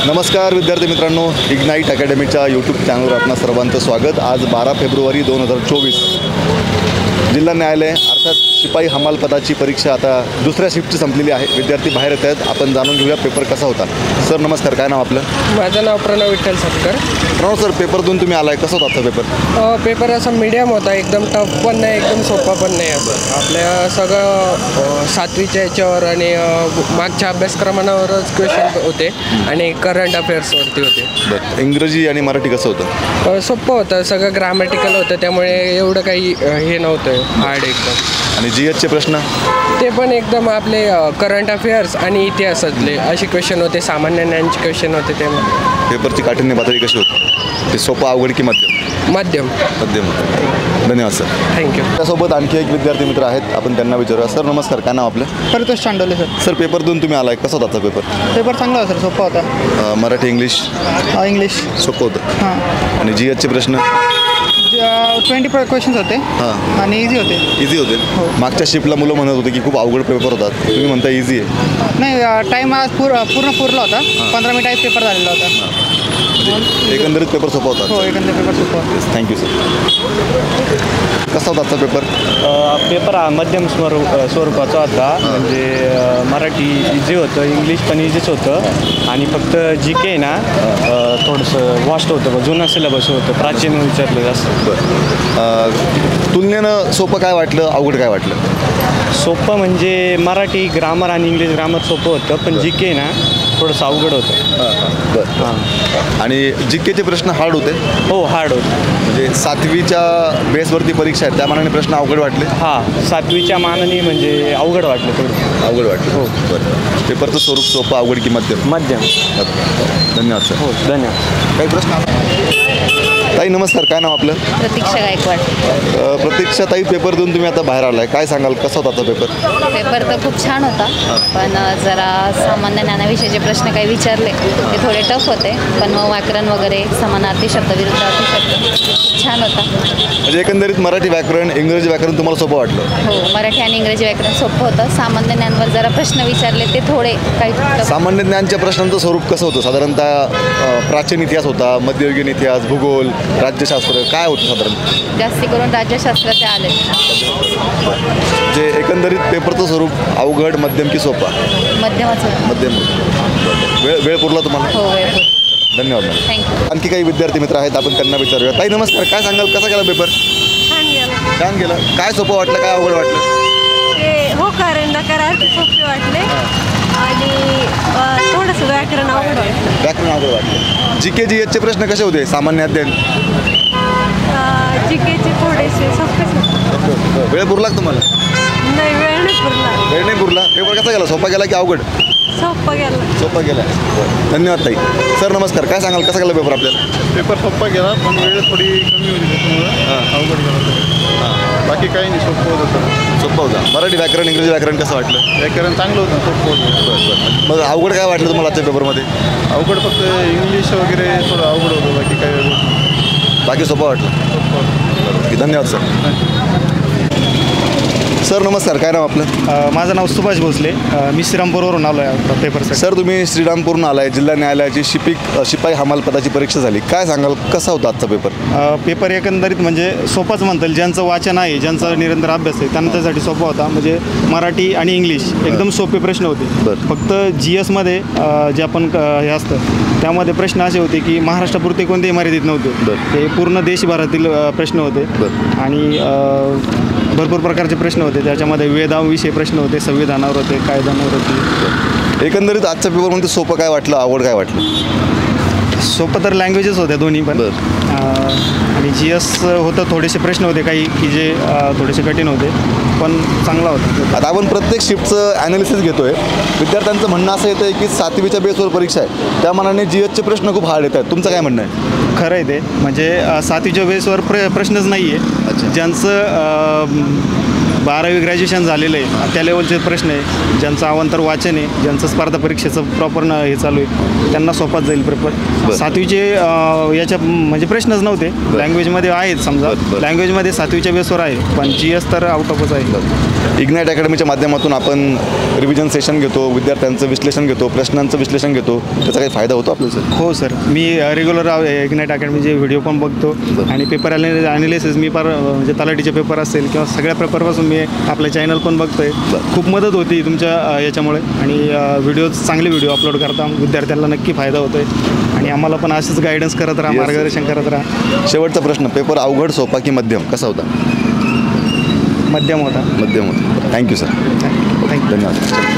नमस्कार विद्यार्थी मित्रांनो, इग्नाईट अकॅडमीच्या यूट्यूब चॅनलवर आपणा सर्वांचं स्वागत। आज 12 फेब्रुवारी 2024 जिल्हा न्यायालय अर्थात शिपाई हमाल पदाची परीक्षा आता दुसऱ्या शिफ्टची संपलेली आहे। विद्यार्थी बाहेर येत आहेत, आपण जाणून घेऊया पेपर कसा होता। सर नमस्कार, काय नाव आपलं? माझं नाव प्रणव विठ्ठल सपकर। प्रणव सर, पेपरतून तुम्ही आलाय, कसा होता आजचा पेपर? पेपर असा मीडियम होता, एकदम टफ पण नाही, एकदम सोपा पण नाही। असं आपल्या सगळं 7वीच्या याच्यावर आणि मागच्या अभ्यासक्रमांवरच क्वेश्चन होते आणि करंट अफेअर्सवरती होते। बरं, इंग्रजी आणि मराठी कसं होतं? सोपं होतं, सगळं ग्रामॅटिकल होतं, त्यामुळे एवढं काही हे नव्हतं हार्ड एकदम। आणि GSचे प्रश्न ते पण एकदम आपले करंट अफेअर्स आणि इतिहासातले असे क्वेश्चन होते, सामान्य ज्ञानचे क्वेश्चन होते। त्यामुळे पेपरची काठिण्य पातळी कशी होती? ते सोपं, अवघड की मध्यम? मध्यम होतं। धन्यवाद सर, थँक्यू। त्यासोबत आणखी एक विद्यार्थी मित्र आहेत, आपण त्यांना विचारूया। सर नमस्कार, काय नाव आपलं? परितोष चांडोले सर। सर पेपरतून तुम्ही आलाय, कसा होता आजचा पेपर? पेपर चांगला होता सर, सोपा होता। मराठी इंग्लिश इंग्लिश सोपं होतं। हां, आणि GSचे प्रश्न 20 क्वेश्चन्स होते आणि इझी होते। इझी होते। मागच्या शिफ्टला मुलं म्हणत होते की खूप अवघड पेपर होतात, तुम्ही म्हणता इझी आहे? नाही, टाईम आज पूर्ण पुरला होता, 15 मिनिटात पेपर झालेला होता। एकंदरीत पेपर सोपा होता? हो, एकंदरीत पेपर सोपा होता। Thank you sir. कसा होता आजचा पेपर? पेपर हा मध्यम स्वरूपाचा होता। म्हणजे मराठी इझी होतं, इंग्लिश पण इझीच होतं आणि फक्त GK ना थोडंसं वास्ट होतं, जुनं सिलेबस होतं, प्राचीन विचारलं जास्त। बरं, तुलनेनं सोपं काय वाटलं, अवघड काय वाटलं? सोपं म्हणजे मराठी ग्रामर आणि इंग्लिश ग्रामर सोपं होतं, पण GK ना थोडंसं अवघड होतं। बरं, हां। आणि GKचे प्रश्न हार्ड होते? हो, हार्ड होतं। म्हणजे 7वीच्या बेसवरती परीक्षा आहे, त्या मानाने प्रश्न अवघड वाटले? हां, 7वीच्या मानाने म्हणजे अवघड वाटलं, थोडं अवघड वाटलं। हो। बरं, पेपरचं स्वरूप सोपं, अवघड की मध्यम? मध्यम। धन्यवाद सर। हो, धन्यवाद। काही प्रश्न? ताई नमस्कार, काय नाव आपलं? प्रतीक्षा गायकवाड। प्रतीक्षा ताई, पेपर देऊन तुम्ही आता बाहेर आलाय, काय सांगाल, कसा होता आजचा पेपर? पेपर तर खूप छान होता, पण जरा सामान्य ज्ञानाविषयीचे प्रश्न काही विचारले ते थोडे टफ होते, पण मग व्याकरण वगैरे, समानार्थी शब्द, विरुद्धार्थी शब्द छान होता। म्हणजे एकंदरीत मराठी व्याकरण, इंग्रजी व्याकरण तुम्हाला सोपं वाटलं? हो, मराठी आणि इंग्रजी व्याकरण सोपं होतं। सामान्य ज्ञानवर जरा प्रश्न विचारले ते थोडे काही tough. सामान्य ज्ञानच्या प्रश्नांचं स्वरूप कसं होतं साधारणतः? प्राचीन इतिहास होता, मध्ययुगीन इतिहास, भूगोल, राज्यशास्त्र, काय होतं साधारण? जास्ती करून राज्यशास्त्राचे आले। जे एकंदरीत पेपरचं स्वरूप अवघड, मध्यम की सोपा? मध्यमच होतं। मध्यम होतं। वेळ पुरला तुम्हाला? हो, वेळ होतं। धन्यवाद मॅडम। थँक्यू। आणखी काही विद्यार्थी मित्र आहेत, आपण त्यांना विचारूया। ताई नमस्कार, काय सांगाल, कसा गेला पेपर? छान गेलं छान गेलं। काय सोपं वाटलं, काय अवघड वाटलं? ते हो कारण नकार सोपे वाटले आणि थोडंसं व्याकरण अवघड वाटलं। व्याकरण अवघड वाटलं। GK GSचे प्रश्न कसे होते, सामान्य अध्ययन? GKचे थोडेसे सोपेच होते। वेळ पुरला का तुम्हाला? नाही, वेळ नाही पुरला। वेळ नाही पुरला। पेपर कसा गेला, सोपा गेला की अवघड? सोपं गेलं। सोपा गेला। धन्यवाद ताई। सर नमस्कार, काय सांगाल, कसा गेला पेपर आपल्याला? पेपर सोपा गेला, पण वेळ थोडी कमी होती, त्याच्यामुळं अवघड गेला। बाकी काही नाही, सोपं होतं। सोपं होता। मराठी व्याकरण, इंग्रजी व्याकरण कसं वाटलं? व्याकरण चांगलं होतं, सोपं होतं। मग अवघड काय वाटलं तुम्हाला आजच्या पेपरमध्ये? अवघड फक्त इंग्लिश वगैरे थोडं अवघड होतं, बाकी काही बाकी सोपं वाटलं? धन्यवाद सर। सर नमस्कार, काय नाव आपलं? माझं नाव सुभाष भोसले, मी श्रीरामपूरवरून आलो आहे पेपरसाठी। सर तुम्ही श्रीरामपूरहून आलाय, जिल्हा न्यायालयाची शिपाई हमाल पदाची परीक्षा झाली, काय सांगाल, कसा होता आजचा पेपर? पेपर एकंदरीत म्हणजे सोपाच म्हणता येईल। ज्यांचं वाचन आहे, ज्यांचा निरंतर अभ्यास आहे, त्यांना त्यासाठी सोपा होता। म्हणजे मराठी आणि इंग्लिश एकदम सोपे प्रश्न होते। बरं. फक्त GSमध्ये जे आपण हे असतं त्यामध्ये प्रश्न असे होते की महाराष्ट्रापुरते कोणतेही मर्यादित नव्हते, बरं. ते पूर्ण देशभरातील प्रश्न होते। बरं. आणि भरपूर प्रकारचे प्रश्न होते, त्याच्यामध्ये वेदांविषयी प्रश्न होते, संविधानावर होते, कायद्यांवर होते। एकंदरीत आजच्या पेपरमध्ये सोपं काय वाटलं, अवघड काय वाटलं? सोपं तर लँग्वेजेस होत्या दोन्ही पण। आणि GS होतं, थोडेसे प्रश्न होते काही की जे थोडेसे कठीण होते, पण चांगला होता। आता आपण प्रत्येक शिफ्टचं ॲनालिसिस घेतोय। विद्यार्थ्यांचं म्हणणं असं येतं की 7वीच्या बेसवर परीक्षा आहे, त्या मानाने GSचे प्रश्न खूप हार्ड येत आहेत, तुमचं काय म्हणणं आहे? खरं आहे ते, म्हणजे 7वीच्या बेसवर प्रश्नच नाही आहे। ज्यांचं 12वी ग्रॅज्युएशन झालेलं आहे त्या लेवलचे प्रश्न आहे. ज्यांचं अवांतर वाचन आहे, ज्यांचं स्पर्धा परीक्षेचं प्रॉपर हे चालू आहे त्यांना सोपाच जाईल पेपर. 7वीचे याच्या म्हणजे प्रश्नच नव्हते. लँग्वेजमध्ये आहेत समजा, लँग्वेजमध्ये 7वीच्या बेसवर आहे, पण GS तर आउट ऑफच आहे. इग्नाईट अकॅडमीच्या माध्यमातून आपण रिव्हिजन सेशन घेतो, विद्यार्थ्यांचं विश्लेषण घेतो, प्रश्नांचं विश्लेषण घेतो, त्याचा काही फायदा होतो आपल्याला? हो सर, मी रेग्युलर इग्नाईट अकॅडमीचे व्हिडिओ पण बघतो आणि पेपर ॲनालिसिस मी म्हणजे तलाठीचे पेपर असेल किंवा सगळ्या पेपरपासून मी आपलं चॅनल पण बघतो आहे. खूप मदत होती तुमच्या याच्यामुळे आणि व्हिडिओ चांगले व्हिडिओ अपलोड करता विद्यार्थ्यांना नक्की फायदा होतो आहे आणि आम्हाला पण असेच गायडन्स करत राहा, मार्गदर्शन करत राहा. शेवटचा प्रश्न, पेपर अवघड, सोपा की मध्यम कसा होता? मध्यम होता. मध्यम होता. Thank you sir. थँक्यू. धन्यवाद.